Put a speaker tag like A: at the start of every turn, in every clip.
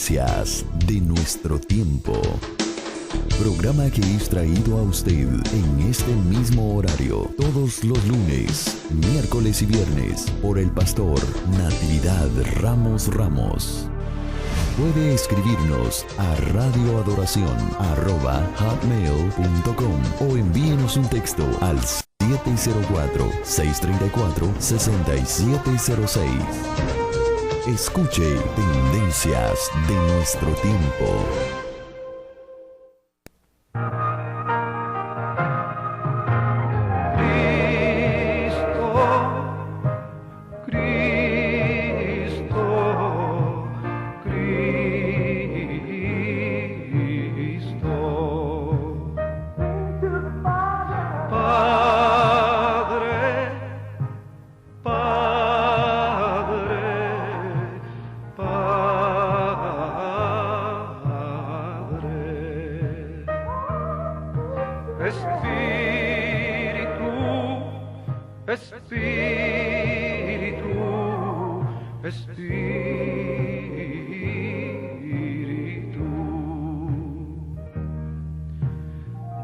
A: Tendencias de nuestro tiempo. Programa que es traído a usted en este mismo horario todos los lunes, miércoles y viernes por el pastor Natividad Ramos. Puede escribirnos a radioadoración@hotmail.com o envíenos un texto al 704-634-6706. Escuche Tendencias de nuestro tiempo.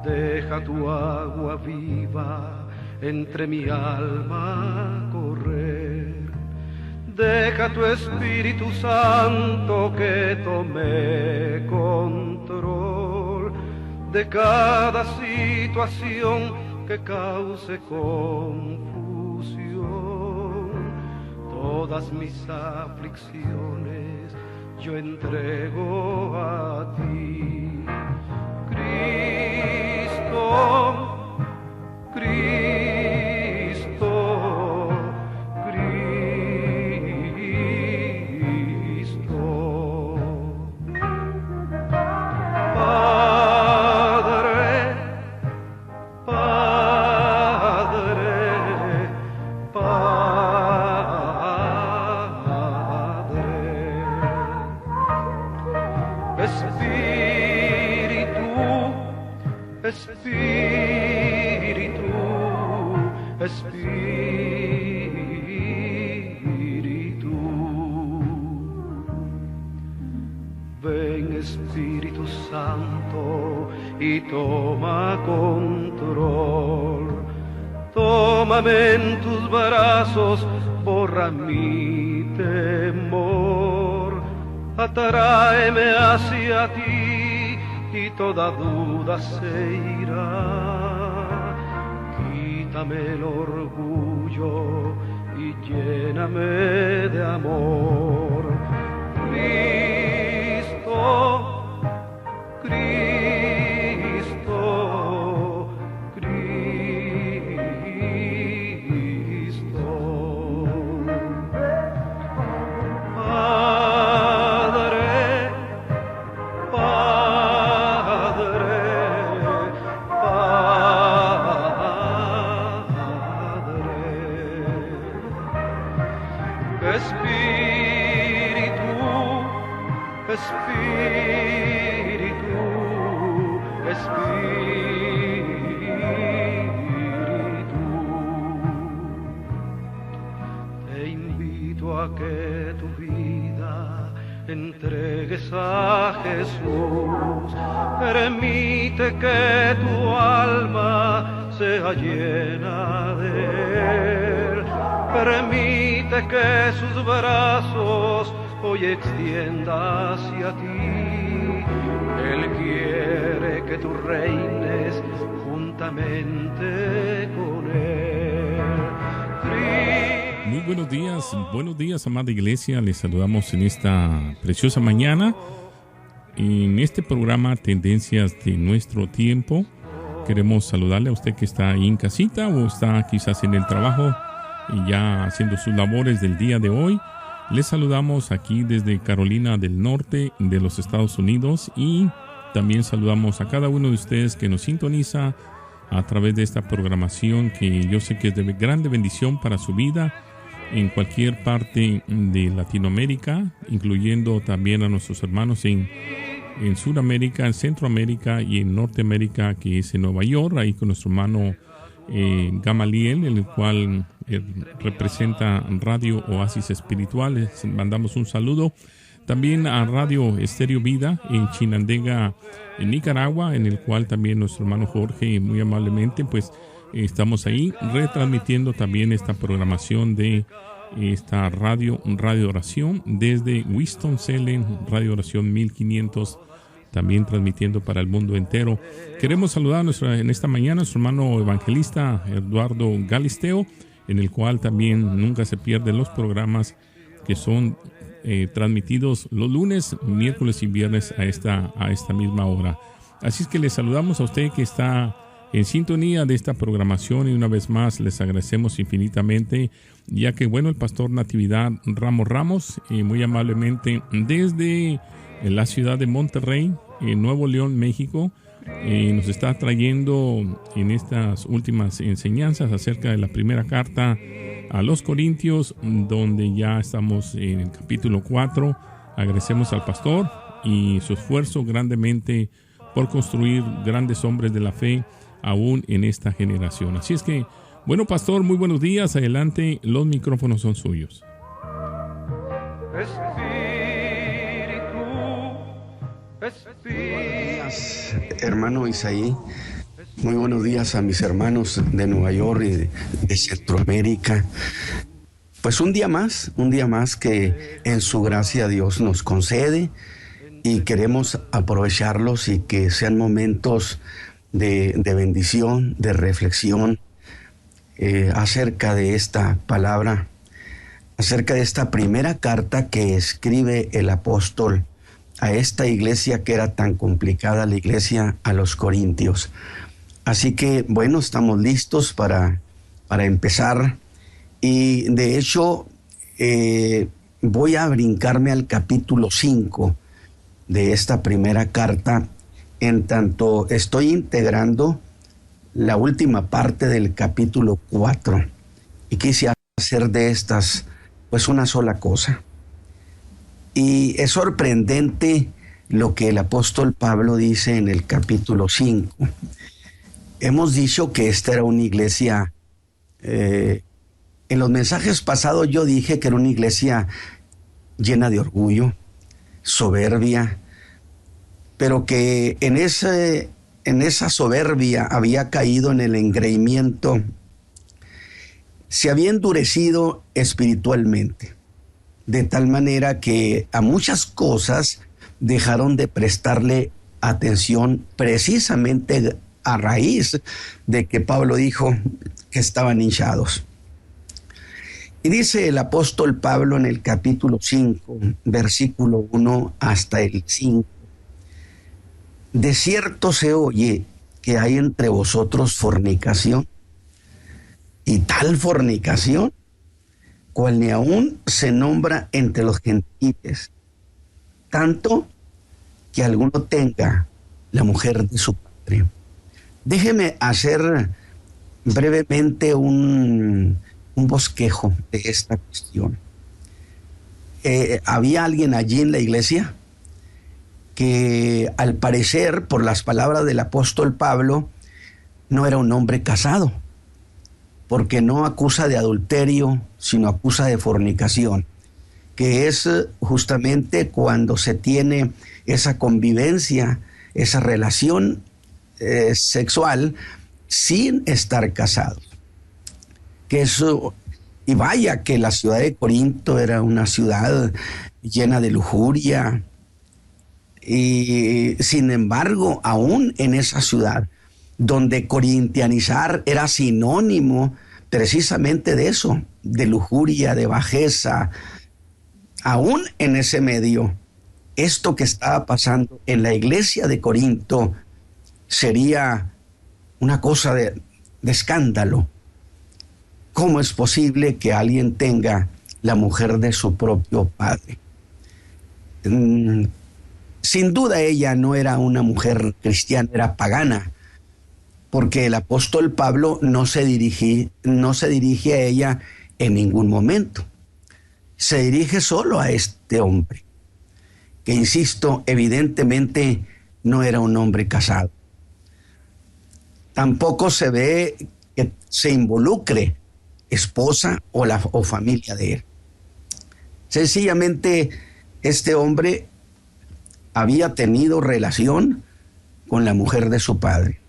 B: Deja tu agua viva entre mi alma correr. Deja tu Espíritu Santo que tome control de cada situación que cause confusión. Todas mis aflicciones yo entrego a ti. Cristo, Espíritu, ven Espíritu Santo y toma control. Tómame en tus brazos, borra mi temor, atráeme hacia ti y toda duda se irá. Quítame el orgullo y lléname de amor. Cristo, te invito a que tu vida entregues a Jesús. Permite que tu alma sea llena de Él. Permite que sus brazos hoy extienda hacia ti. Él quiere que tú reines juntamente con Él.
C: Muy buenos días, amada iglesia. Les saludamos en esta preciosa mañana. En este programa Tendencias de nuestro tiempo, queremos saludarle a usted que está ahí en casita o está quizás en el trabajo y ya haciendo sus labores del día de hoy. Les saludamos aquí desde Carolina del Norte de los Estados Unidos y también saludamos a cada uno de ustedes que nos sintoniza a través de esta programación que yo sé que es de grande bendición para su vida en cualquier parte de Latinoamérica, incluyendo también a nuestros hermanos en Sudamérica, en Centroamérica y en Norteamérica, que es en Nueva York, ahí con nuestro hermano Gamaliel, el cual representa Radio Oasis Espiritual. Les mandamos un saludo. también a Radio Estéreo Vida en Chinandega, en Nicaragua, en el cual también nuestro hermano Jorge muy amablemente pues estamos ahí retransmitiendo también esta programación de esta Radio Oración desde Winston-Salem, Radio Oración 1500, también transmitiendo para el mundo entero. Queremos saludar en esta mañana a nuestro hermano evangelista Eduardo Galisteo, en el cual también nunca se pierden los programas que son transmitidos los lunes, miércoles y viernes a esta misma hora. Así es que les saludamos a usted que está en sintonía de esta programación, y una vez más les agradecemos infinitamente, ya que bueno, el pastor Natividad Ramos muy amablemente desde la ciudad de Monterrey, en Nuevo León, México, nos está trayendo en estas últimas enseñanzas acerca de la primera carta a los Corintios, donde ya estamos en el capítulo 4. Agradecemos al pastor y su esfuerzo grandemente por construir grandes hombres de la fe aún en esta generación. Así es que, bueno, pastor, muy buenos días. Adelante, los micrófonos son suyos.
D: Buenos días, hermano Isaí. Muy buenos días a mis hermanos de Nueva York y de Centroamérica. Pues un día más que en su gracia Dios nos concede, y queremos aprovecharlos y que sean momentos de bendición, de reflexión acerca de esta palabra, acerca de esta primera carta que escribe el apóstol a esta iglesia que era tan complicada, la iglesia a los Corintios. Así que, bueno, estamos listos para empezar. Y de hecho, voy a brincarme al capítulo 5 de esta primera carta, en tanto estoy integrando la última parte del capítulo 4. Y quise hacer de estas, pues, una sola cosa. Y es sorprendente lo que el apóstol Pablo dice en el capítulo 5. Hemos dicho que esta era una iglesia, en los mensajes pasados yo dije que era una iglesia llena de orgullo, soberbia, pero que en esa soberbia había caído en el engreimiento, se había endurecido espiritualmente, de tal manera que a muchas cosas dejaron de prestarle atención, precisamente a raíz de que Pablo dijo que estaban hinchados. Y dice el apóstol Pablo en el capítulo 5, versículo 1 hasta el 5: de cierto se oye que hay entre vosotros fornicación, y tal fornicación cual ni aún se nombra entre los gentiles, tanto que alguno tenga la mujer de su padre. Déjeme hacer brevemente un bosquejo de esta cuestión. Había alguien allí en la iglesia que, al parecer, por las palabras del apóstol Pablo, no era un hombre casado, porque no acusa de adulterio, sino acusa de fornicación, que es justamente cuando se tiene esa convivencia, esa relación sexual sin estar casado. Que eso, y vaya que la ciudad de Corinto era una ciudad llena de lujuria, y sin embargo, aún en esa ciudad, donde corintianizar era sinónimo precisamente de eso, de lujuria, de bajeza, aún en ese medio, esto que estaba pasando en la iglesia de Corinto sería una cosa de escándalo. ¿Cómo es posible que alguien tenga la mujer de su propio padre? Sin duda ella no era una mujer cristiana, era pagana, porque el apóstol Pablo no se dirige a ella en ningún momento. Se dirige solo a este hombre, que, insisto, evidentemente no era un hombre casado. Tampoco se ve que se involucre esposa o familia de él. Sencillamente este hombre había tenido relación con la mujer de su padre.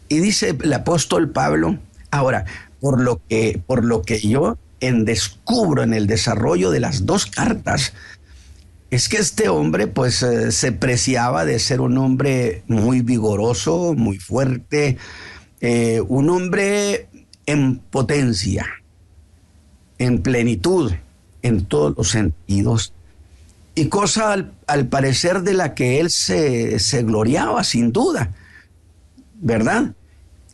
D: Y dice el apóstol Pablo, ahora, por lo que yo descubro en el desarrollo de las dos cartas, es que este hombre pues se preciaba de ser un hombre muy vigoroso, muy fuerte, un hombre en potencia, en plenitud, en todos los sentidos, y cosa al parecer de la que él se gloriaba sin duda, ¿verdad?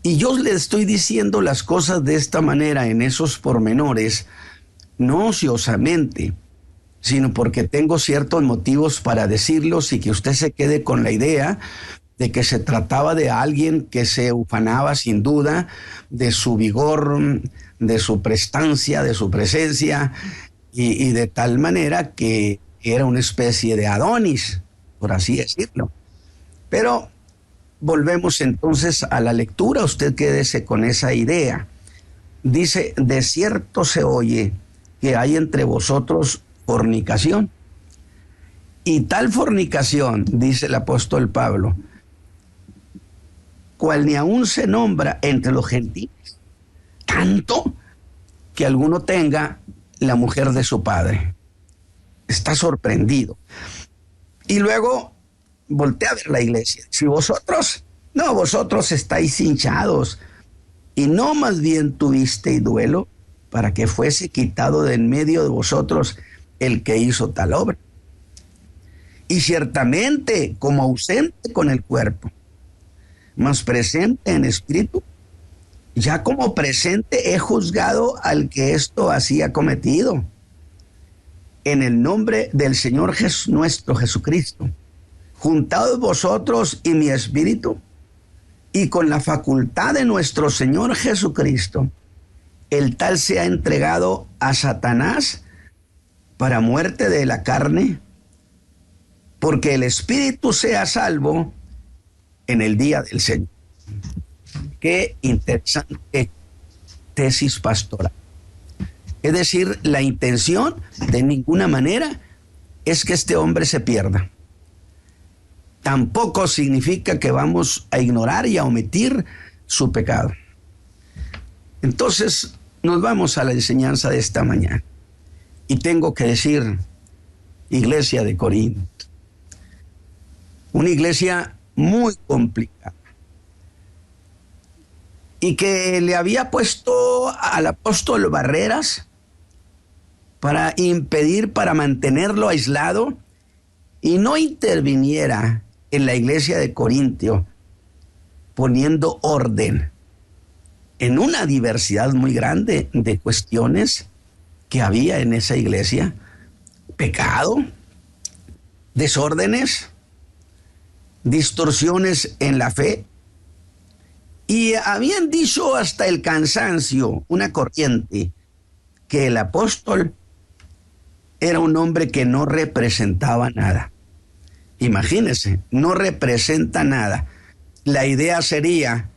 D: Y yo le estoy diciendo las cosas de esta manera, en esos pormenores, no ociosamente, sino porque tengo ciertos motivos para decirlos y que usted se quede con la idea de que se trataba de alguien que se ufanaba sin duda de su vigor, de su prestancia, de su presencia, y de tal manera que era una especie de Adonis, por así decirlo. Pero volvemos entonces a la lectura, usted quédese con esa idea. Dice, de cierto se oye que hay entre vosotros fornicación. Y tal fornicación, dice el apóstol Pablo, cual ni aún se nombra entre los gentiles, tanto que alguno tenga la mujer de su padre. Está sorprendido. Y luego voltea a ver la iglesia. Si vosotros estáis hinchados, y no más bien tuvisteis duelo para que fuese quitado de en medio de vosotros el que hizo tal obra. Y ciertamente, como ausente con el cuerpo, mas presente en espíritu, ya como presente he juzgado al que esto hacía cometido. En el nombre del Señor nuestro Jesucristo, juntados vosotros y mi espíritu, y con la facultad de nuestro Señor Jesucristo, el tal se ha entregado a Satanás para muerte de la carne, porque el espíritu sea salvo en el día del Señor. Qué interesante tesis pastoral. Es decir, la intención de ninguna manera es que este hombre se pierda. Tampoco significa que vamos a ignorar y a omitir su pecado. Entonces, nos vamos a la enseñanza de esta mañana. Y tengo que decir, iglesia de Corinto, una iglesia muy complicada, y que le había puesto al apóstol barreras para impedir, para mantenerlo aislado y no interviniera en la iglesia de Corintio, poniendo orden en una diversidad muy grande de cuestiones que había en esa iglesia: pecado, desórdenes, distorsiones en la fe. Y habían dicho hasta el cansancio, una corriente, que el apóstol era un hombre que no representaba nada. Imagínense, no representa nada. La idea sería,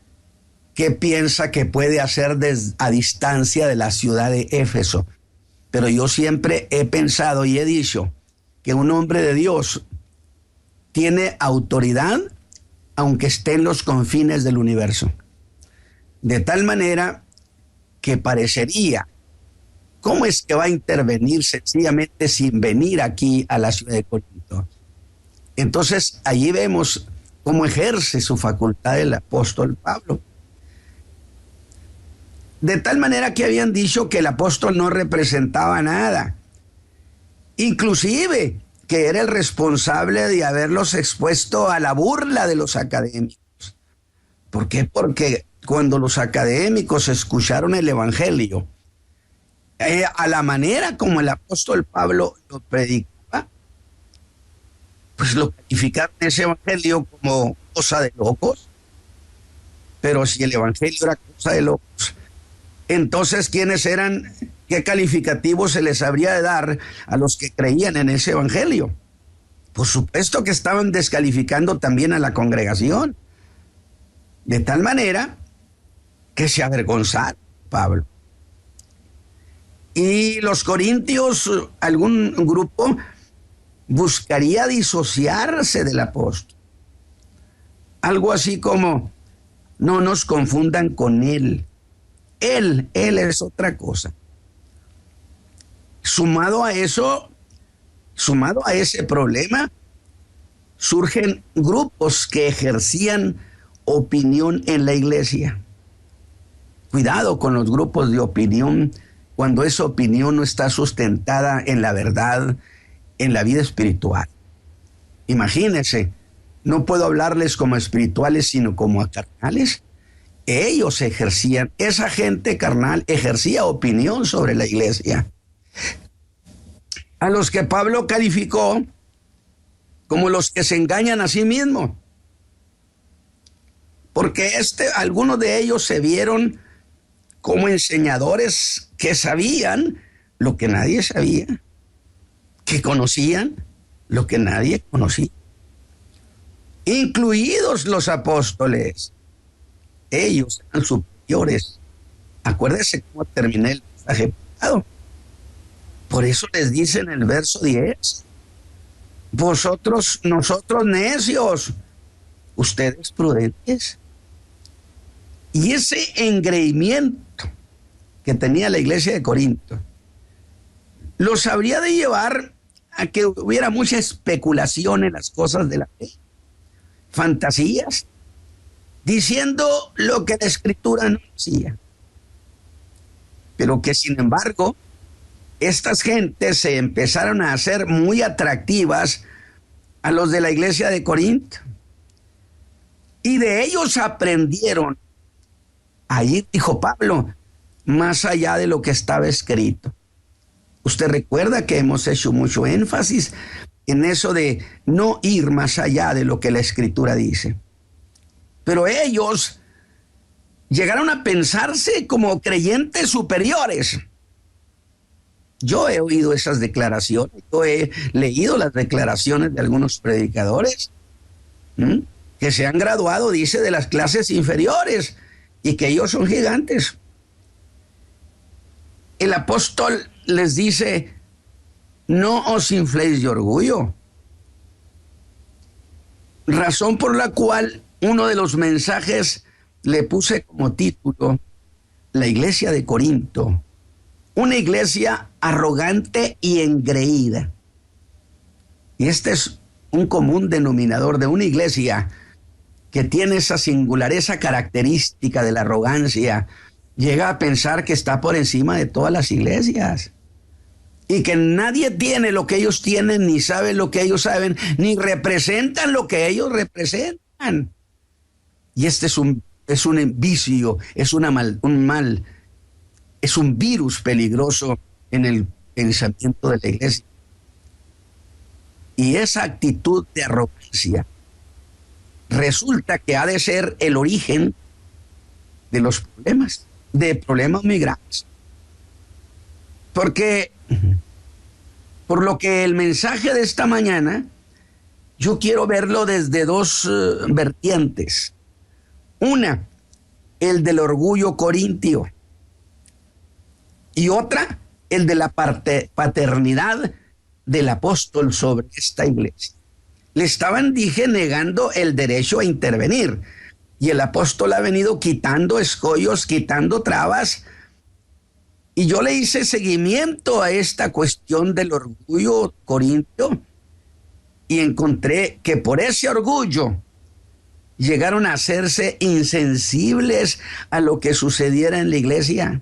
D: ¿qué piensa que puede hacer a distancia de la ciudad de Éfeso? Pero yo siempre he pensado y he dicho que un hombre de Dios tiene autoridad aunque esté en los confines del universo. De tal manera que parecería, ¿cómo es que va a intervenir sencillamente sin venir aquí a la ciudad de Corinto? Entonces, allí vemos cómo ejerce su facultad el apóstol Pablo. De tal manera que habían dicho que el apóstol no representaba nada. Inclusive que era el responsable de haberlos expuesto a la burla de los académicos. ¿Por qué? Porque cuando los académicos escucharon el evangelio, a la manera como el apóstol Pablo lo predicaba, pues lo calificaron ese evangelio como cosa de locos. Pero si el evangelio era cosa de locos, entonces ¿quiénes eran? ¿Qué calificativo se les habría de dar a los que creían en ese evangelio? Por supuesto que estaban descalificando también a la congregación. De tal manera que se avergonzaron Pablo. Y los corintios, algún grupo, buscaría disociarse del apóstol. Algo así como, no nos confundan con él. Él es otra cosa. Sumado a ese problema, surgen grupos que ejercían opinión en la iglesia. Cuidado con los grupos de opinión cuando esa opinión no está sustentada en la verdad, en la vida espiritual. Imagínense, no puedo hablarles como espirituales, sino como carnales. Ellos ejercían, esa gente carnal ejercía opinión sobre la iglesia, a los que Pablo calificó como los que se engañan a sí mismos, porque algunos de ellos se vieron como enseñadores que sabían lo que nadie sabía, que conocían lo que nadie conocía, incluidos los apóstoles. Ellos eran superiores. Acuérdense cómo terminé el mensaje pasado. Por eso les dice en el verso 10, nosotros necios, ustedes prudentes. Y ese engreimiento que tenía la iglesia de Corinto los habría de llevar a que hubiera mucha especulación en las cosas de la fe, fantasías, diciendo lo que la Escritura no decía. Pero que sin embargo, estas gentes se empezaron a hacer muy atractivas a los de la iglesia de Corinto. Y de ellos aprendieron, ahí dijo Pablo, más allá de lo que estaba escrito. Usted recuerda que hemos hecho mucho énfasis en eso de no ir más allá de lo que la Escritura dice. Pero ellos llegaron a pensarse como creyentes superiores. Yo he oído esas declaraciones, yo he leído las declaraciones de algunos predicadores que se han graduado, dice, de las clases inferiores y que ellos son gigantes. El apóstol les dice, no os infléis de orgullo. Razón por la cual uno de los mensajes le puse como título, la iglesia de Corinto, una iglesia arrogante y engreída. Y este es un común denominador de una iglesia que tiene esa esa característica de la arrogancia. Llega a pensar que está por encima de todas las iglesias y que nadie tiene lo que ellos tienen, ni sabe lo que ellos saben, ni representan lo que ellos representan. Y este es un vicio, es un mal, es un virus peligroso en el pensamiento de la iglesia. Y esa actitud de arrogancia resulta que ha de ser el origen de los problemas, de problemas muy graves. Porque, por lo que el mensaje de esta mañana, yo quiero verlo desde dos vertientes. Una, el del orgullo corintio. Y otra, el de la paternidad del apóstol sobre esta iglesia. Le estaban, negando el derecho a intervenir. Y el apóstol ha venido quitando escollos, quitando trabas. Y yo le hice seguimiento a esta cuestión del orgullo corintio. Y encontré que por ese orgullo llegaron a hacerse insensibles a lo que sucediera en la iglesia.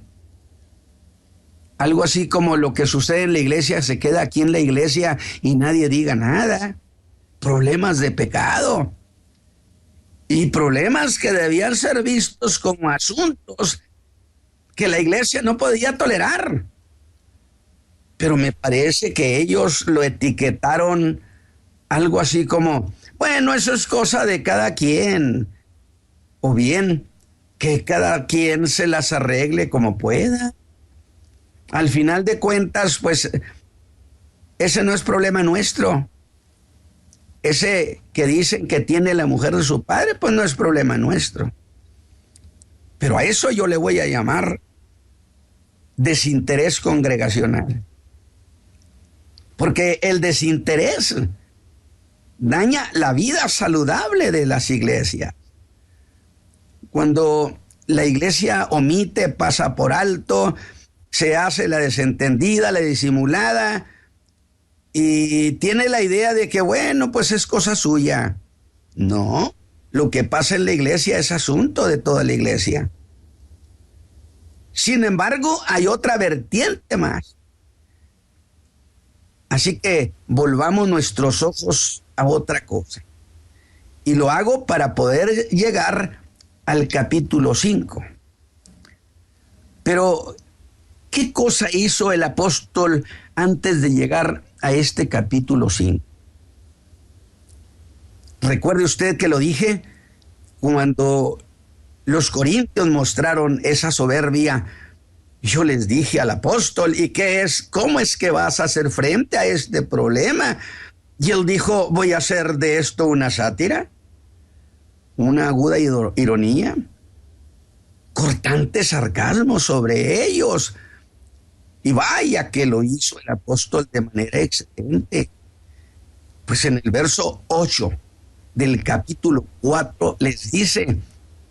D: Algo así como lo que sucede en la iglesia se queda aquí en la iglesia y nadie diga nada. Problemas de pecado. Y problemas que debían ser vistos como asuntos que la iglesia no podía tolerar. Pero me parece que ellos lo etiquetaron algo así como, bueno, eso es cosa de cada quien. O bien, que cada quien se las arregle como pueda. Al final de cuentas, pues, ese no es problema nuestro. Ese que dicen que tiene la mujer de su padre, pues no es problema nuestro. Pero a eso yo le voy a llamar desinterés congregacional. Porque el desinterés daña la vida saludable de las iglesias. Cuando la iglesia omite, pasa por alto, se hace la desentendida, la disimulada, y tiene la idea de que, bueno, pues es cosa suya. No, lo que pasa en la iglesia es asunto de toda la iglesia. Sin embargo, hay otra vertiente más. Así que volvamos nuestros ojos a otra cosa. Y lo hago para poder llegar al capítulo 5. Pero, ¿qué cosa hizo el apóstol antes de llegar a este capítulo 5? Recuerde usted que lo dije cuando los corintios mostraron esa soberbia. Yo les dije al apóstol, ¿y qué es? ¿Cómo es que vas a hacer frente a este problema? Y él dijo, voy a hacer de esto una sátira, una aguda ironía, cortante sarcasmo sobre ellos. Y vaya que lo hizo el apóstol de manera excelente. Pues en el verso 8 del capítulo 4 les dice,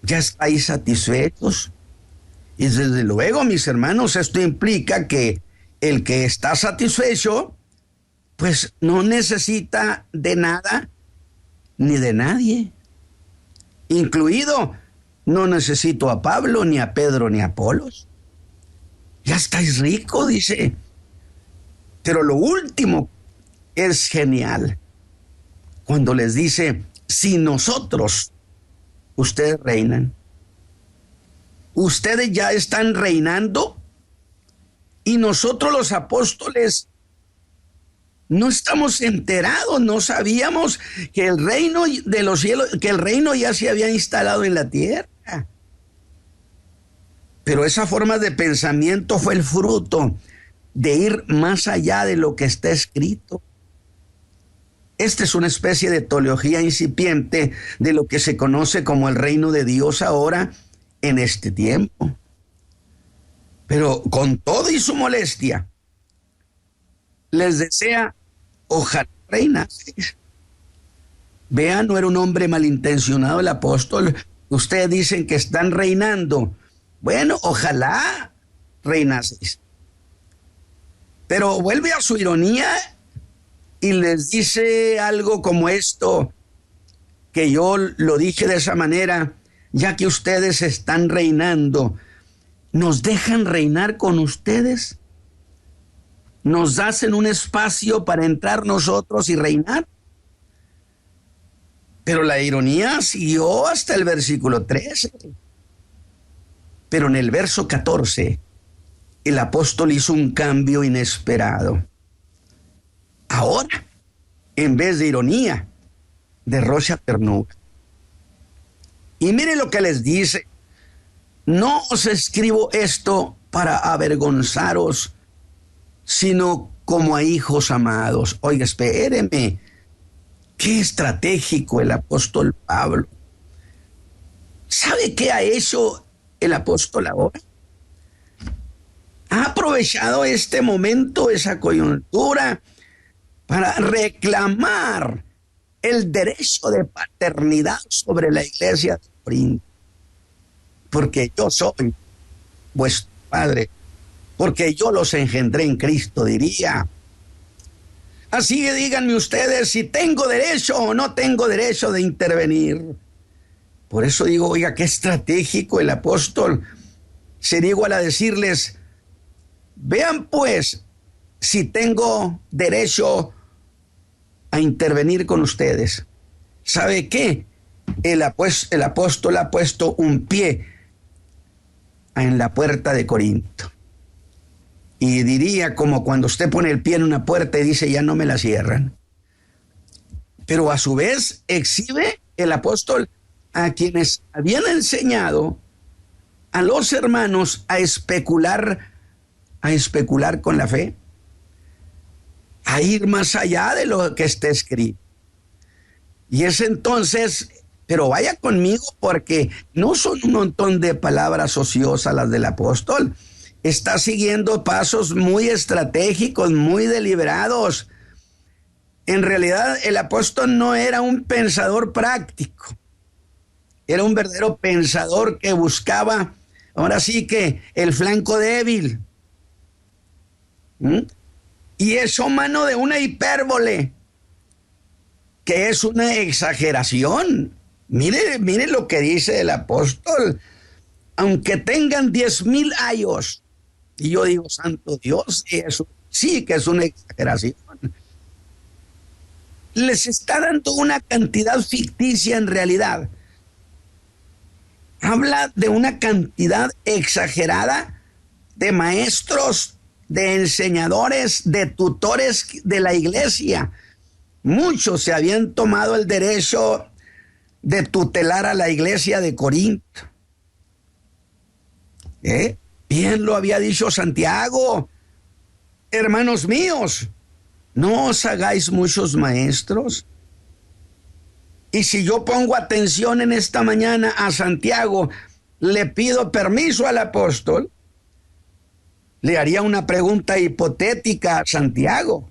D: ¿ya estáis satisfechos? Y desde luego, mis hermanos, esto implica que el que está satisfecho, pues no necesita de nada ni de nadie. Incluido, no necesito a Pablo, ni a Pedro, ni a Apolos. Ya estáis ricos, dice. Pero lo último es genial. Cuando les dice, si nosotros, ustedes reinan. Ustedes ya están reinando y nosotros los apóstoles no estamos enterados, no sabíamos que el reino de los cielos, que el reino ya se había instalado en la tierra. Pero esa forma de pensamiento fue el fruto de ir más allá de lo que está escrito. Esta es una especie de teología incipiente de lo que se conoce como el reino de Dios ahora en este tiempo. Pero con todo y su molestia, les desea, ojalá reinaseis. Vean, no era un hombre malintencionado el apóstol. Ustedes dicen que están reinando. Bueno, ojalá reinaseis. Pero vuelve a su ironía y les dice algo como esto, que yo lo dije de esa manera, ya que ustedes están reinando, ¿nos dejan reinar con ustedes? ¿Nos hacen un espacio para entrar nosotros y reinar? Pero la ironía siguió hasta el versículo 13. Pero en el verso 14, el apóstol hizo un cambio inesperado. Ahora, en vez de ironía, derrocha ternura. Y mire lo que les dice. No os escribo esto para avergonzaros, sino como a hijos amados. Oiga, espéreme. Qué estratégico el apóstol Pablo. ¿Sabe qué ha hecho el apóstol ahora? Ha aprovechado este momento, esa coyuntura, para reclamar el derecho de paternidad sobre la iglesia de Corinto. Porque yo soy vuestro padre, porque yo los engendré en Cristo, diría. Así que díganme ustedes si tengo derecho o no tengo derecho de intervenir. Por eso digo, oiga, qué estratégico el apóstol. Sería igual a decirles, vean pues si tengo derecho a intervenir con ustedes. ¿Sabe qué? El apóstol ha puesto un pie en la puerta de Corinto. Y diría como cuando usted pone el pie en una puerta y dice, ya no me la cierran. Pero a su vez exhibe el apóstol a quienes habían enseñado a los hermanos a especular con la fe, a ir más allá de lo que está escrito. Y es entonces, pero vaya conmigo porque no son un montón de palabras ociosas las del apóstol. está siguiendo pasos muy estratégicos, muy deliberados. En realidad, el apóstol no era un pensador práctico. Era un verdadero pensador que buscaba, ahora sí que, el flanco débil. Y eso, mano, de una hipérbole, que es una exageración. Mire lo que dice el apóstol. Aunque tengan 10,000 años, y yo digo, santo Dios, eso sí que es una exageración. Les está dando una cantidad ficticia en realidad. Habla de una cantidad exagerada de maestros, de enseñadores, de tutores de la iglesia. Muchos se habían tomado el derecho de tutelar a la iglesia de Corinto. Bien lo había dicho Santiago. Hermanos míos, no os hagáis muchos maestros. Y si yo pongo atención en esta mañana a Santiago, le pido permiso al apóstol, le haría una pregunta hipotética a Santiago.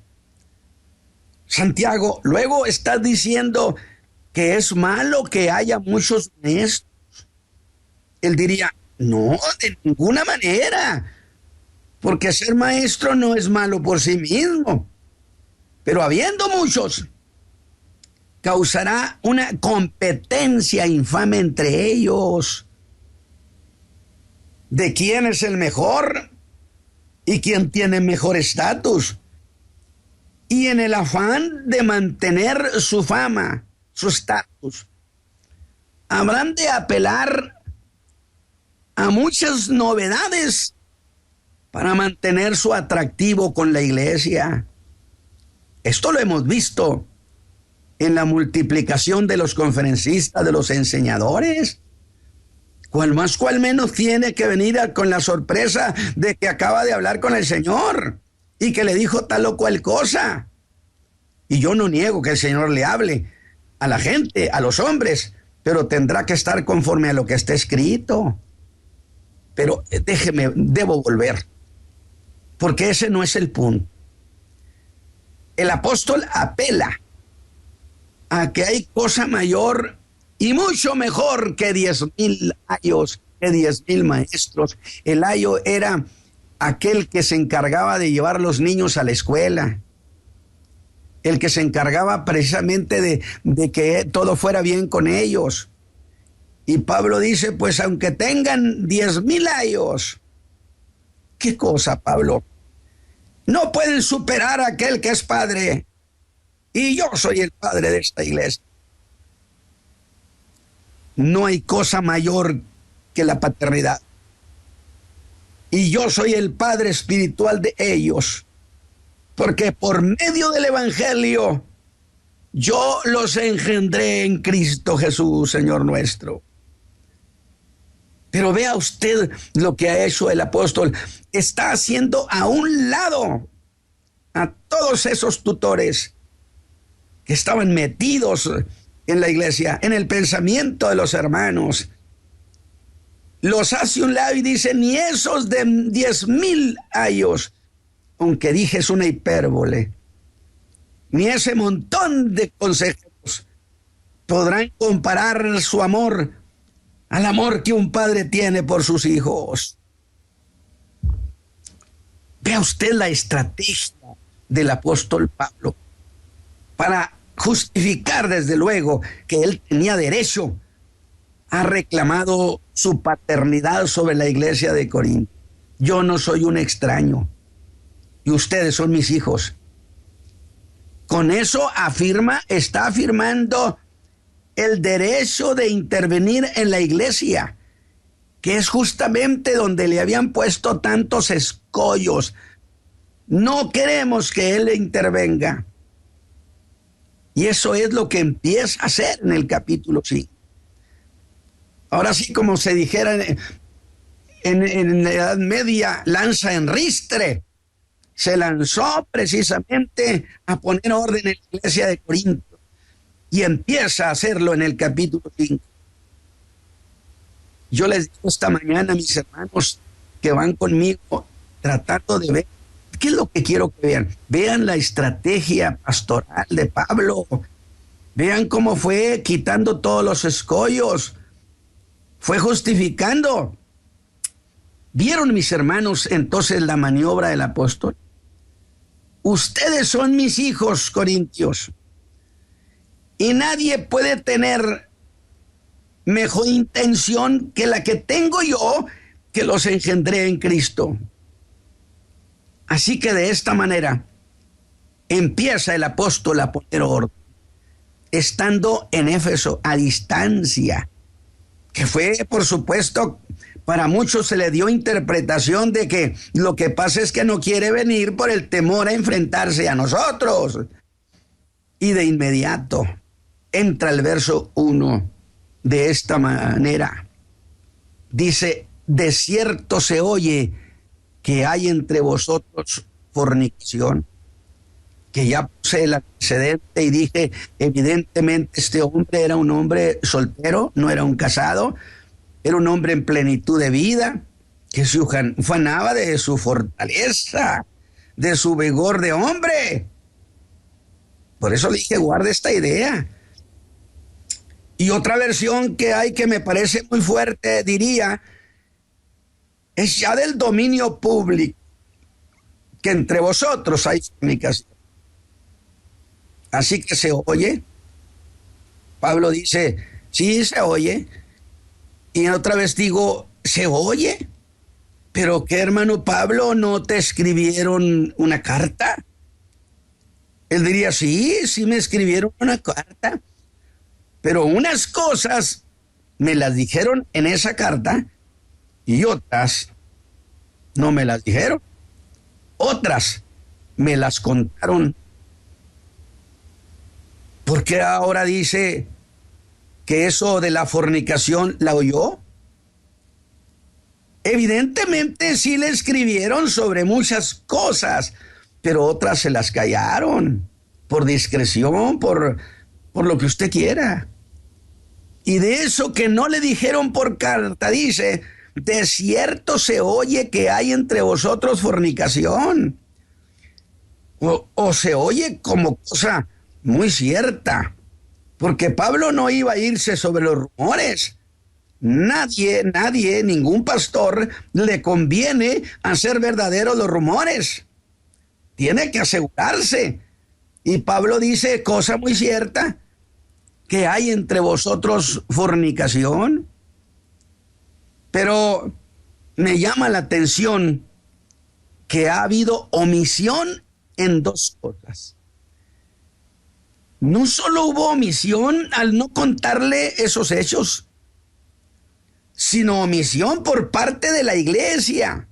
D: Santiago, luego estás diciendo que es malo que haya muchos maestros. Él diría, no, de ninguna manera, porque ser maestro no es malo por sí mismo, pero habiendo muchos, causará una competencia infame entre ellos de quién es el mejor y quién tiene mejor estatus. Y en el afán de mantener su fama, su estatus, habrán de apelar a muchas novedades para mantener su atractivo con la iglesia. Esto lo hemos visto en la multiplicación de los conferencistas, de los enseñadores. Cual más, cual menos tiene que venir con la sorpresa de que acaba de hablar con el Señor y que le dijo tal o cual cosa. Y yo no niego que el Señor le hable a la gente, a los hombres, pero tendrá que estar conforme a lo que está escrito. Pero debo volver, porque ese no es el punto. El apóstol apela a que hay cosa mayor y mucho mejor que 10,000 ayos, que 10,000 maestros. El ayo era aquel que se encargaba de llevar los niños a la escuela, el que se encargaba precisamente de que todo fuera bien con ellos. Y Pablo dice, pues aunque tengan 10,000 años, ¿qué cosa, Pablo? No pueden superar a aquel que es padre. Y yo soy el padre de esta iglesia. No hay cosa mayor que la paternidad. Y yo soy el padre espiritual de ellos. Porque por medio del evangelio, yo los engendré en Cristo Jesús, Señor nuestro. Pero vea usted lo que ha hecho el apóstol. Está haciendo a un lado a todos esos tutores que estaban metidos en la iglesia, en el pensamiento de los hermanos. Los hace a un lado y dice, ni esos de 10,000 años, aunque dije es una hipérbole, ni ese montón de consejeros podrán comparar su amor al amor que un padre tiene por sus hijos. Vea usted la estrategia del apóstol Pablo para justificar desde luego que él tenía derecho, ha reclamado su paternidad sobre la iglesia de Corinto. Yo no soy un extraño y ustedes son mis hijos. Con eso está afirmando el derecho de intervenir en la iglesia, que es justamente donde le habían puesto tantos escollos. No queremos que él intervenga. Y eso es lo que empieza a hacer en el capítulo 5. Ahora sí, como se dijera en la Edad Media, lanza en ristre. Se lanzó precisamente a poner orden en la iglesia de Corinto. Y empieza a hacerlo en el capítulo 5. Yo les digo esta mañana, mis hermanos, que van conmigo tratando de ver qué es lo que quiero que vean. Vean la estrategia pastoral de Pablo. Vean cómo fue quitando todos los escollos. Fue justificando. ¿Vieron, mis hermanos, entonces la maniobra del apóstol? Ustedes son mis hijos, corintios, y nadie puede tener mejor intención que la que tengo yo, que los engendré en Cristo. Así que de esta manera empieza el apóstol a poner orden, estando en Éfeso a distancia, que fue, por supuesto, para muchos se le dio interpretación de que lo que pasa es que no quiere venir por el temor a enfrentarse a nosotros. Y de inmediato entra el verso 1 de esta manera. Dice: de cierto se oye que hay entre vosotros fornicación. Que ya puse el antecedente y dije, evidentemente este hombre era un hombre soltero, no era un casado, era un hombre en plenitud de vida, que se ufanaba de su fortaleza, de su vigor de hombre. Por eso le dije, guarda esta idea. Y otra versión que hay que me parece muy fuerte, diría, es ya del dominio público, que entre vosotros hay fornicación. Así que se oye. Pablo dice, sí, se oye. Y otra vez digo, ¿se oye? ¿Pero qué, hermano Pablo, no te escribieron una carta? Él diría, sí me escribieron una carta. Pero unas cosas me las dijeron en esa carta y otras no me las dijeron. Otras me las contaron. ¿Por qué ahora dice que eso de la fornicación la oyó? Evidentemente sí le escribieron sobre muchas cosas, pero otras se las callaron por discreción, por lo que usted quiera. Y de eso que no le dijeron por carta, dice, de cierto se oye que hay entre vosotros fornicación. O se oye como cosa muy cierta, porque Pablo no iba a irse sobre los rumores. Nadie, ningún pastor le conviene hacer verdaderos los rumores. Tiene que asegurarse. Y Pablo dice, cosa muy cierta, que hay entre vosotros fornicación. Pero me llama la atención que ha habido omisión en dos cosas. No solo hubo omisión al no contarle esos hechos, sino omisión por parte de la iglesia.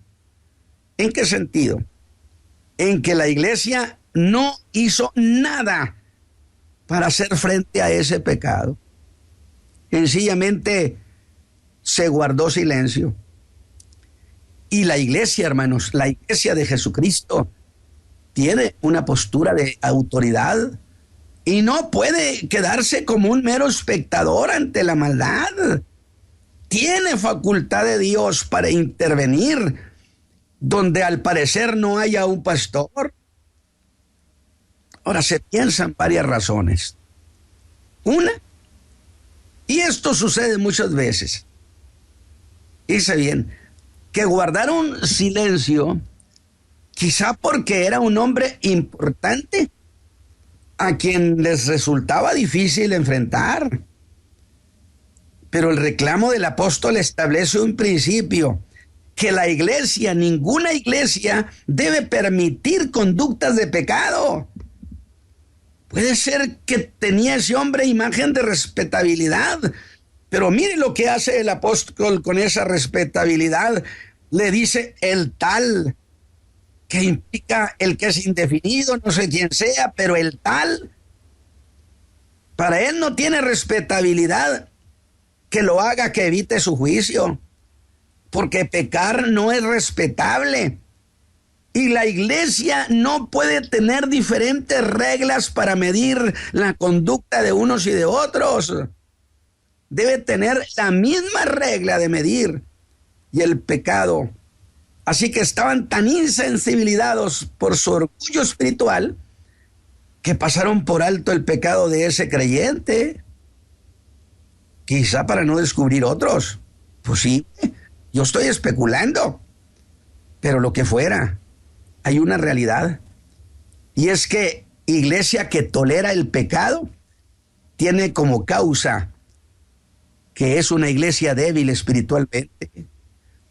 D: ¿En qué sentido? En que la iglesia no hizo nada para hacer frente a ese pecado. Sencillamente se guardó silencio. Y la iglesia, hermanos, la iglesia de Jesucristo tiene una postura de autoridad y no puede quedarse como un mero espectador ante la maldad. Tiene facultad de Dios para intervenir donde al parecer no haya un pastor. Ahora se piensan varias razones. Una, y esto sucede muchas veces, dice bien, que guardaron silencio, quizá porque era un hombre importante a quien les resultaba difícil enfrentar. Pero el reclamo del apóstol establece un principio, que la iglesia, ninguna iglesia, debe permitir conductas de pecado. Puede ser que tenía ese hombre imagen de respetabilidad, pero mire lo que hace el apóstol con esa respetabilidad. Le dice el tal, que implica el que es indefinido, no sé quién sea, pero el tal, para él no tiene respetabilidad que lo haga que evite su juicio, porque pecar no es respetable. Y la iglesia no puede tener diferentes reglas para medir la conducta de unos y de otros. Debe tener la misma regla de medir. Y el pecado Así que estaban tan insensibilizados por su orgullo espiritual que pasaron por alto el pecado de ese creyente, quizá para no descubrir otros. Pues sí, yo estoy especulando, pero lo que fuera, hay una realidad, y es que iglesia que tolera el pecado tiene como causa que es una iglesia débil espiritualmente,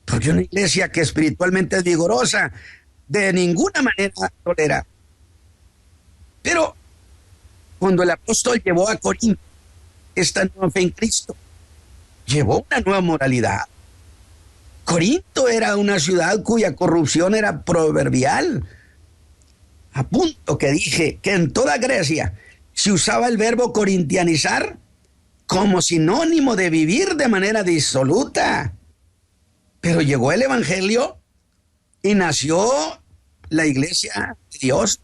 D: porque una iglesia que espiritualmente es vigorosa de ninguna manera tolera. Pero cuando el apóstol llevó a Corinto esta nueva fe en Cristo, llevó una nueva moralidad. Corinto era una ciudad cuya corrupción era proverbial, a punto que dije que en toda Grecia se usaba el verbo corintianizar como sinónimo de vivir de manera disoluta. Pero llegó el evangelio y nació la iglesia de Dios,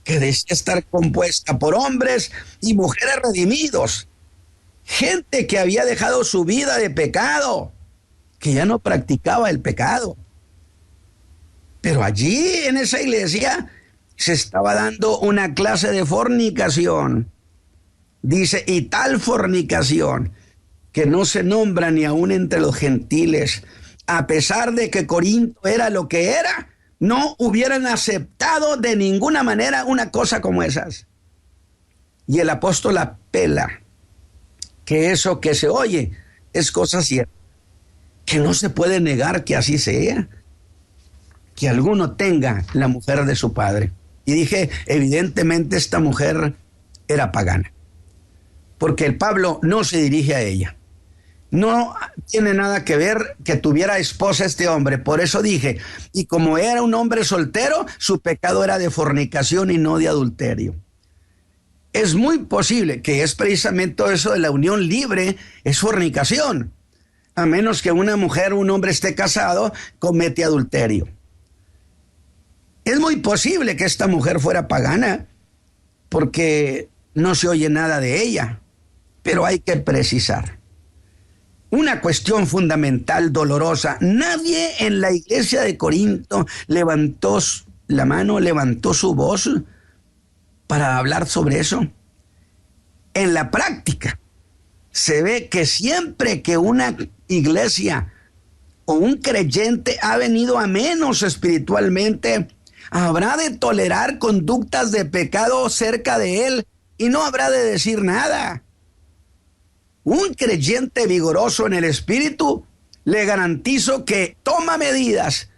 D: que decía estar compuesta por hombres y mujeres redimidos, gente que había dejado su vida de pecado, que ya no practicaba el pecado. Pero allí en esa iglesia se estaba dando una clase de fornicación. Dice, y tal fornicación que no se nombra ni aún entre los gentiles. A pesar de que Corinto era lo que era, no hubieran aceptado de ninguna manera una cosa como esas. Y el apóstol apela que eso que se oye es cosa cierta, que no se puede negar que así sea, que alguno tenga la mujer de su padre. Y dije, evidentemente esta mujer era pagana, porque el Pablo no se dirige a ella. No tiene nada que ver que tuviera esposa este hombre. Por eso dije, y como era un hombre soltero, su pecado era de fornicación y no de adulterio. Es muy posible que es precisamente eso de la unión libre, es fornicación. A menos que una mujer o un hombre esté casado, comete adulterio. Es muy posible que esta mujer fuera pagana, porque no se oye nada de ella, pero hay que precisar. Una cuestión fundamental, dolorosa. Nadie en la iglesia de Corinto levantó la mano, levantó su voz para hablar sobre eso. En la práctica, se ve que siempre que una iglesia o un creyente ha venido a menos espiritualmente, habrá de tolerar conductas de pecado cerca de él y no habrá de decir nada. Un creyente vigoroso en el espíritu, le garantizo que toma medidas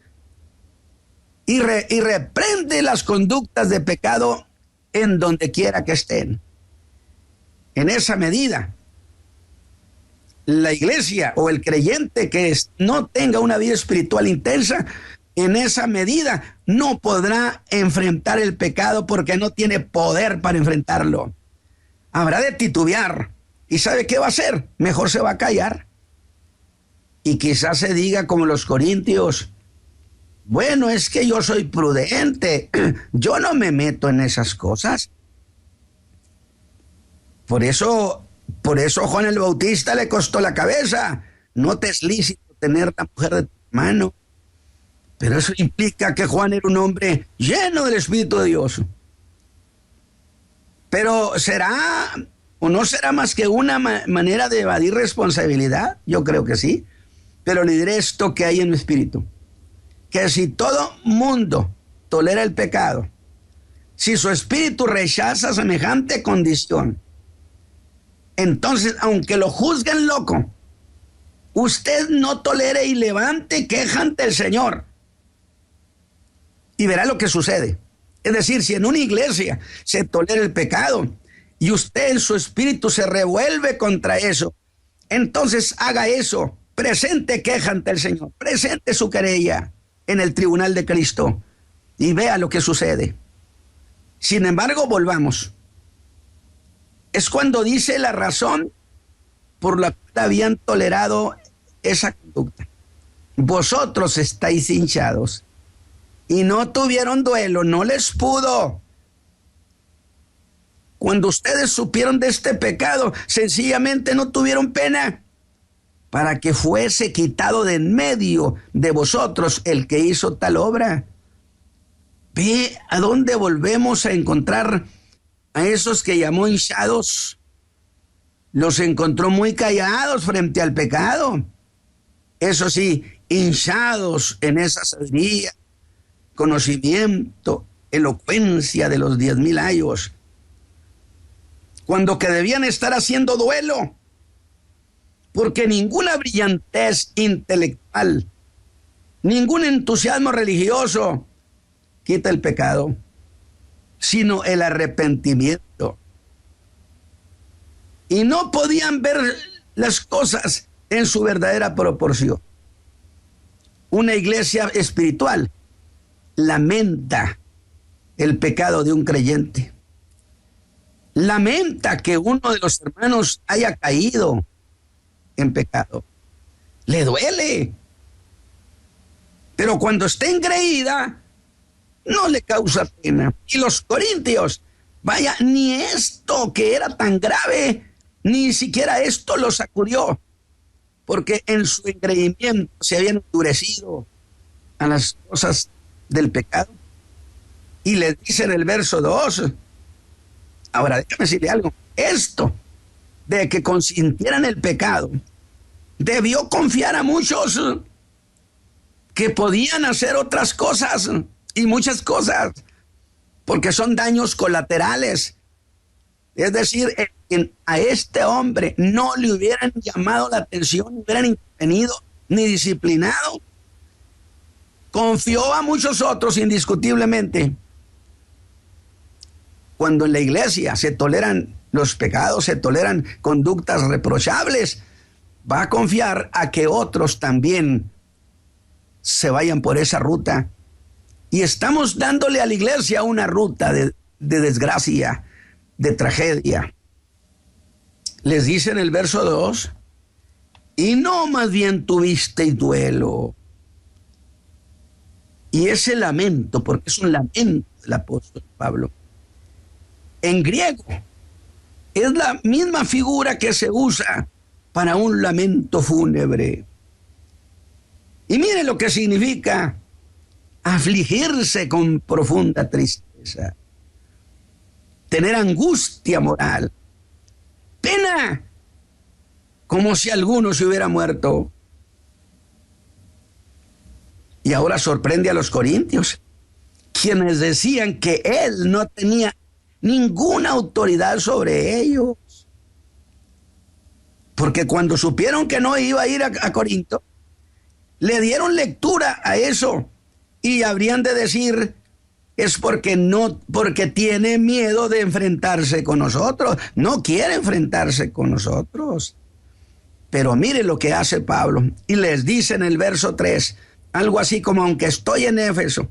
D: y reprende las conductas de pecado en donde quiera que estén. En esa medida, la iglesia o el creyente que no tenga una vida espiritual intensa, en esa medida no podrá enfrentar el pecado porque no tiene poder para enfrentarlo. Habrá de titubear. ¿Y sabe qué va a hacer? Mejor se va a callar. Y quizás se diga como los corintios, bueno, es que yo soy prudente, yo no me meto en esas cosas. Por eso Juan el Bautista le costó la cabeza. No te es lícito tener la mujer de tu hermano. Pero eso implica que Juan era un hombre lleno del Espíritu de Dios. Pero ¿será o no será más que una manera de evadir responsabilidad? Yo creo que sí. Pero le diré esto que hay en mi espíritu. Que si todo mundo tolera el pecado, si su espíritu rechaza semejante condición, entonces, aunque lo juzguen loco, usted no tolere y levante queja ante el Señor. Y verá lo que sucede. Es decir, si en una iglesia se tolera el pecado y usted en su espíritu se revuelve contra eso, entonces haga eso. Presente queja ante el Señor. Presente su querella en el tribunal de Cristo y vea lo que sucede. Sin embargo, volvamos. Es cuando dice la razón por la cual habían tolerado esa conducta. Vosotros estáis hinchados y no tuvieron duelo, no les pudo. Cuando ustedes supieron de este pecado, sencillamente no tuvieron pena. para que fuese quitado de en medio de vosotros el que hizo tal obra. Ve a dónde volvemos a encontrar a esos que llamó hinchados. Los encontró muy callados frente al pecado. Eso sí, hinchados en esa sabiduría, conocimiento, elocuencia de los 10,000 años, cuando que debían estar haciendo duelo, porque ninguna brillantez intelectual, ningún entusiasmo religioso quita el pecado, sino el arrepentimiento. Y no podían ver las cosas en su verdadera proporción. Una iglesia espiritual lamenta el pecado de un creyente. Lamenta que uno de los hermanos haya caído en pecado. Le duele. Pero cuando está engreída, no le causa pena. Y los corintios, vaya, ni esto que era tan grave, ni siquiera esto lo sacudió, porque en su engreimiento se habían endurecido a las cosas del pecado. Y le dice en el verso 2, ahora déjame decirle algo, esto de que consintieran el pecado debió confiar a muchos que podían hacer otras cosas y muchas cosas, porque son daños colaterales. Es decir, a este hombre no le hubieran llamado la atención, ni hubieran intervenido ni disciplinado. Confió a muchos otros indiscutiblemente. Cuando en la iglesia se toleran los pecados, se toleran conductas reprochables, va a confiar a que otros también se vayan por esa ruta. Y estamos dándole a la iglesia una ruta de desgracia, de tragedia. Les dice en el verso 2, y no más bien tuvisteis duelo. Y ese lamento, porque es un lamento del apóstol Pablo, en griego es la misma figura que se usa para un lamento fúnebre. Y mire lo que significa afligirse con profunda tristeza, tener angustia moral, pena, como si alguno se hubiera muerto. Y ahora sorprende a los corintios, quienes decían que él no tenía ninguna autoridad sobre ellos. Porque cuando supieron que no iba a ir a Corinto, le dieron lectura a eso y habrían de decir, es porque tiene miedo de enfrentarse con nosotros, no quiere enfrentarse con nosotros. Pero mire lo que hace Pablo y les dice en el verso 3, algo así como: aunque estoy en Éfeso,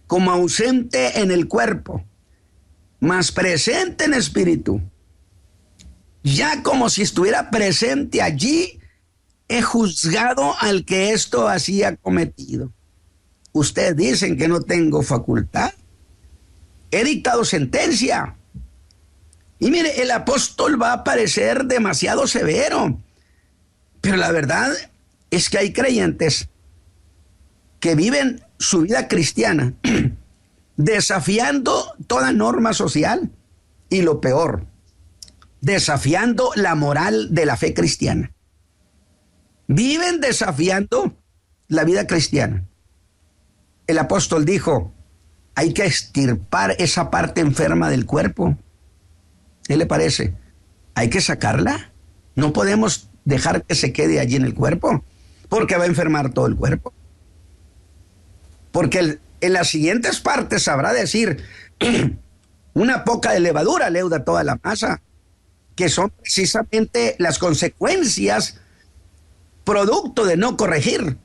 D: como ausente en el cuerpo, mas presente en espíritu, ya como si estuviera presente allí, he juzgado al que esto hacía cometido. Ustedes dicen que no tengo facultad. He dictado sentencia. Y mire, el apóstol va a parecer demasiado severo, pero la verdad es que hay creyentes que viven su vida cristiana desafiando toda norma social y, lo peor, desafiando la moral de la fe cristiana. Viven desafiando la vida cristiana. El apóstol dijo, hay que extirpar esa parte enferma del cuerpo. ¿Qué le parece? Hay que sacarla. No podemos dejar que se quede allí en el cuerpo, porque va a enfermar todo el cuerpo. Porque en las siguientes partes sabrá decir, una poca de levadura leuda toda la masa, que son precisamente las consecuencias producto de no corregir,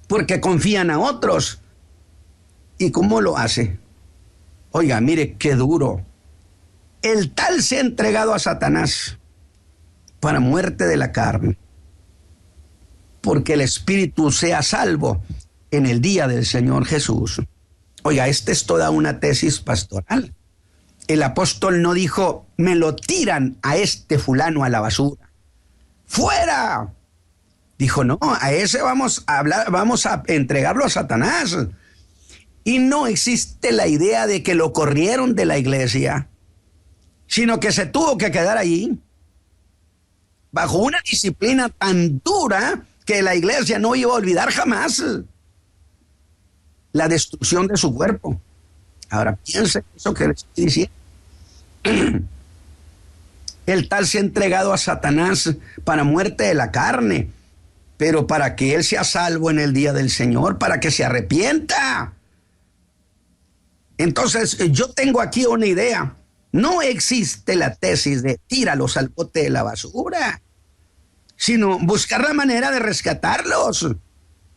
D: porque confían a otros. ¿Y cómo lo hace? Oiga, mire qué duro. El tal se ha entregado a Satanás para muerte de la carne, porque el espíritu sea salvo en el día del Señor Jesús. Oiga, esta es toda una tesis pastoral. El apóstol no dijo, me lo tiran a este fulano a la basura. ¡Fuera! Dijo, no, a ese vamos a hablar, vamos a entregarlo a Satanás. Y no existe la idea de que lo corrieron de la iglesia, sino que se tuvo que quedar allí bajo una disciplina tan dura que la iglesia no iba a olvidar jamás la destrucción de su cuerpo. Ahora piense eso que le estoy diciendo. El tal se ha entregado a Satanás para muerte de la carne, pero para que él sea salvo en el día del Señor, para que se arrepienta. Entonces, yo tengo aquí una idea. No existe la tesis de tíralos al bote de la basura, sino buscar la manera de rescatarlos.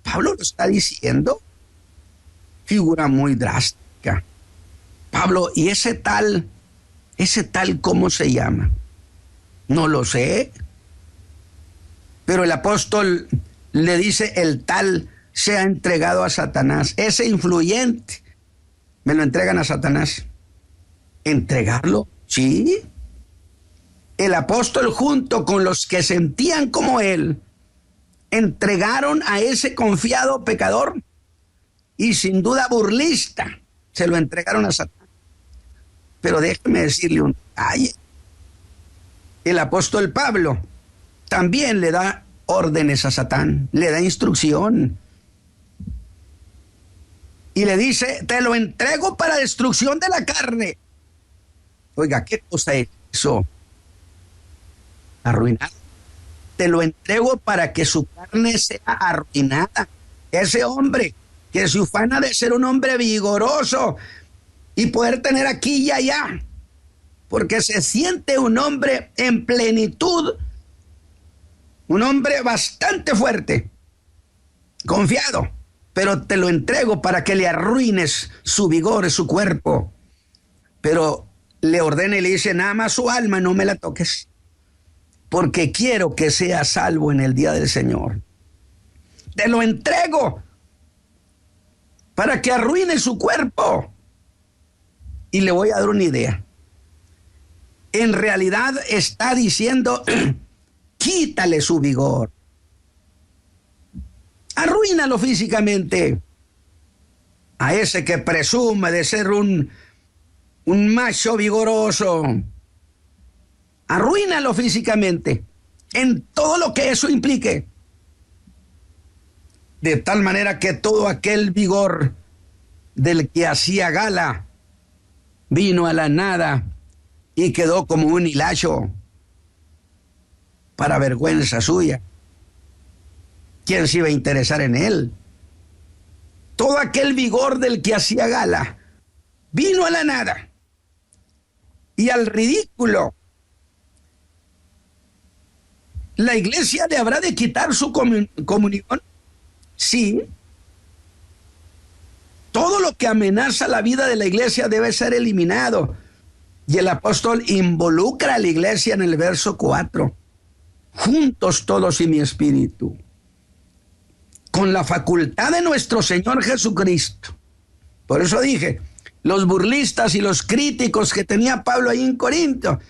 D: Pablo lo está diciendo. Figura muy drástica. Pablo, ¿y ese tal, cómo se llama? No lo sé. Pero el apóstol le dice, el tal se ha entregado a Satanás. Ese influyente, me lo entregan a Satanás. ¿Entregarlo? Sí. El apóstol, junto con los que sentían como él, entregaron a ese confiado pecador y sin duda burlista, se lo entregaron a Satanás. Pero déjeme decirle un detalle. El apóstol Pablo también le da órdenes a Satán, le da instrucción. Y le dice, te lo entrego para destrucción de la carne. Oiga, ¿qué cosa es eso? Arruinado. Te lo entrego para que su carne sea arruinada. Ese hombre que se ufana de ser un hombre vigoroso y poder tener aquí y allá, porque se siente un hombre en plenitud, un hombre bastante fuerte, confiado, pero te lo entrego para que le arruines su vigor, su cuerpo. Pero le ordena y le dice, nada más su alma no me la toques, porque quiero que sea salvo en el día del Señor. Te lo entrego para que arruine su cuerpo. Y le voy a dar una idea. En realidad está diciendo, quítale su vigor. Arruínalo físicamente. A ese que presume de ser un macho vigoroso. Arruínalo físicamente, en todo lo que eso implique. De tal manera que todo aquel vigor del que hacía gala vino a la nada y quedó como un hilacho para vergüenza suya. ¿Quién se iba a interesar en él? Todo aquel vigor del que hacía gala vino a la nada y al ridículo. ¿La iglesia le habrá de quitar su comunión? Sí. Todo lo que amenaza la vida de la iglesia debe ser eliminado. Y el apóstol involucra a la iglesia en el verso 4. Juntos todos y mi espíritu, con la facultad de nuestro Señor Jesucristo. Por eso dije, los burlistas y los críticos que tenía Pablo ahí en Corinto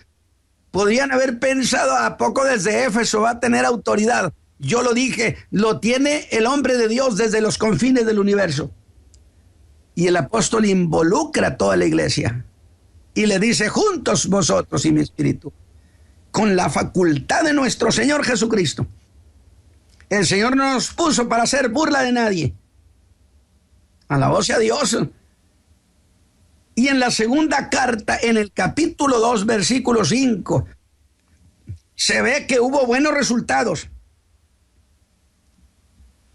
D: podrían haber pensado, ¿a poco desde Éfeso va a tener autoridad? Yo lo dije, lo tiene el hombre de Dios desde los confines del universo. Y el apóstol involucra a toda la iglesia y le dice, juntos vosotros y mi espíritu, con la facultad de nuestro Señor Jesucristo. El Señor no nos puso para hacer burla de nadie. Alabado sea Dios. Y en la segunda carta, en el capítulo 2, versículo 5, se ve que hubo buenos resultados.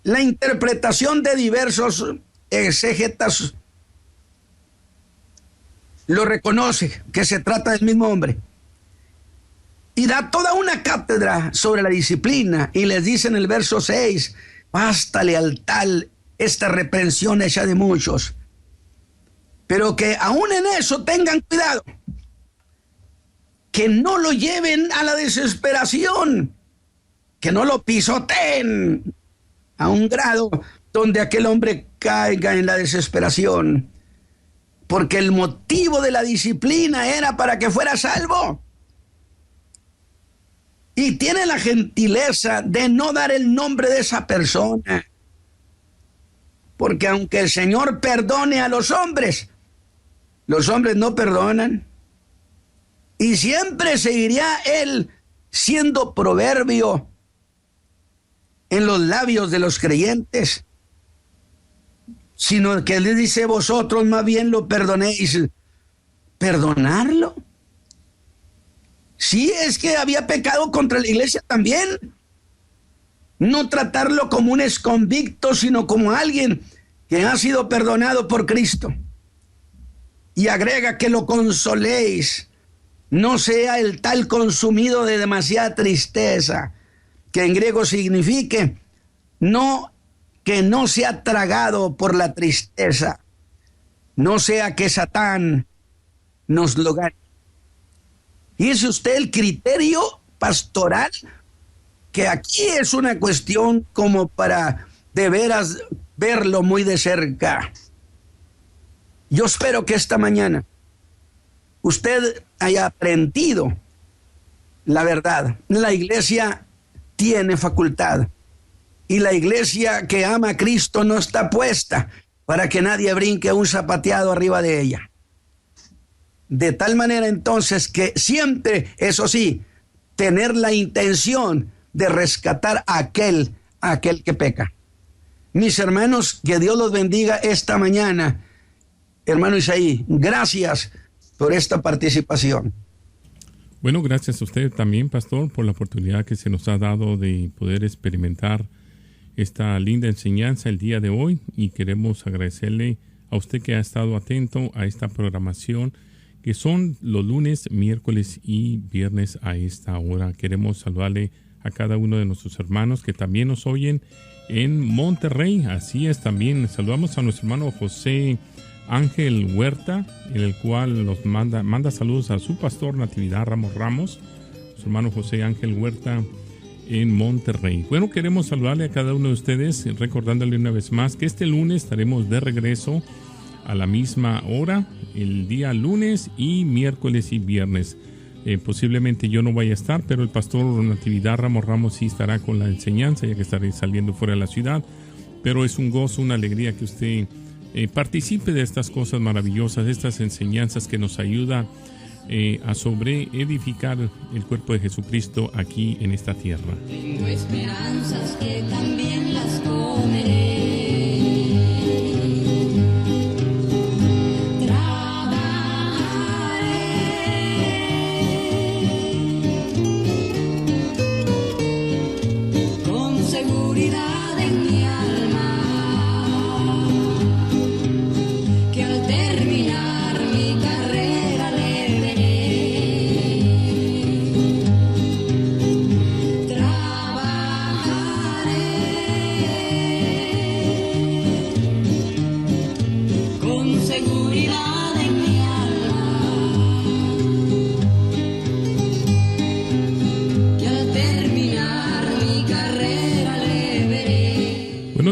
D: La interpretación de diversos exégetas lo reconoce, que se trata del mismo hombre. Y da toda una cátedra sobre la disciplina y les dice en el verso 6, bástale al tal esta reprensión hecha de muchos. Pero que aún en eso tengan cuidado, que no lo lleven a la desesperación, que no lo pisoteen a un grado donde aquel hombre caiga en la desesperación, porque el motivo de la disciplina era para que fuera salvo. y tiene la gentileza de no dar el nombre de esa persona. Porque aunque el Señor perdone a los hombres no perdonan. Y siempre seguirá Él siendo proverbio en los labios de los creyentes, sino que Él dice: vosotros más bien lo perdonéis. ¿Perdonarlo? Sí, es que había pecado contra la iglesia también. No tratarlo como un exconvicto, sino como alguien que ha sido perdonado por Cristo. Y agrega que lo consoléis, no sea el tal consumido de demasiada tristeza, que en griego signifique que no sea tragado por la tristeza, no sea que Satán nos lo gane. Y es usted el criterio pastoral, que aquí es una cuestión como para de veras verlo muy de cerca. Yo espero que esta mañana usted haya aprendido la verdad. La iglesia tiene facultad, y la iglesia que ama a Cristo no está puesta para que nadie brinque un zapateado arriba de ella. De tal manera entonces que siempre, eso sí, tener la intención de rescatar a aquel que peca. Mis hermanos, que Dios los bendiga esta mañana. Hermano Isaí, gracias por esta participación.
C: Bueno, gracias a usted también, pastor, por la oportunidad que se nos ha dado de poder experimentar esta linda enseñanza el día de hoy, y queremos agradecerle a usted que ha estado atento a esta programación, que son los lunes, miércoles y viernes a esta hora. Queremos saludarle a cada uno de nuestros hermanos que también nos oyen en Monterrey. Así es, también saludamos a nuestro hermano José Ángel Huerta, en el cual nos manda saludos a su pastor Natividad Ramos, su hermano José Ángel Huerta en Monterrey. Bueno, queremos saludarle a cada uno de ustedes, recordándole una vez más que este lunes estaremos de regreso a la misma hora, el día lunes y miércoles y viernes. Posiblemente yo no vaya a estar, pero el pastor Natividad Ramos sí estará con la enseñanza, ya que estaré saliendo fuera de la ciudad. Pero es un gozo, una alegría que usted participe de estas cosas maravillosas, estas enseñanzas que nos ayudan a edificar el cuerpo de Jesucristo aquí en esta tierra.
E: Tengo esperanzas que también las comeré.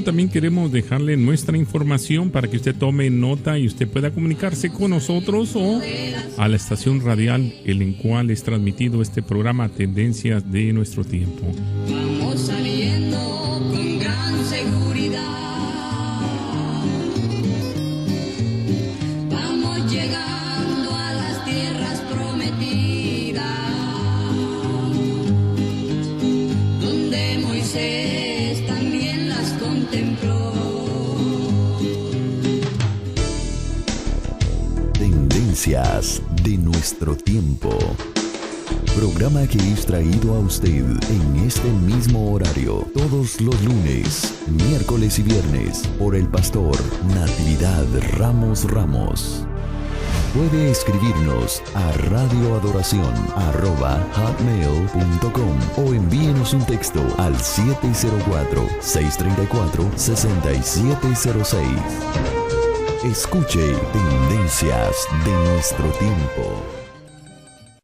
C: También queremos dejarle nuestra información para que usted tome nota y usted pueda comunicarse con nosotros o a la estación radial en la cual es transmitido este programa Tendencias de Nuestro Tiempo.
E: Vamos saliendo con gran seguridad. Vamos llegando a las tierras prometidas, donde Moisés también las contempló.
A: Tendencias de Nuestro Tiempo. Programa que es traído a usted en este mismo horario todos los lunes, miércoles y viernes por el pastor Natividad Ramos. Puede escribirnos a radioadoración@hotmail.com o envíenos un texto al 704-634-6706. Escuche Tendencias de Nuestro Tiempo.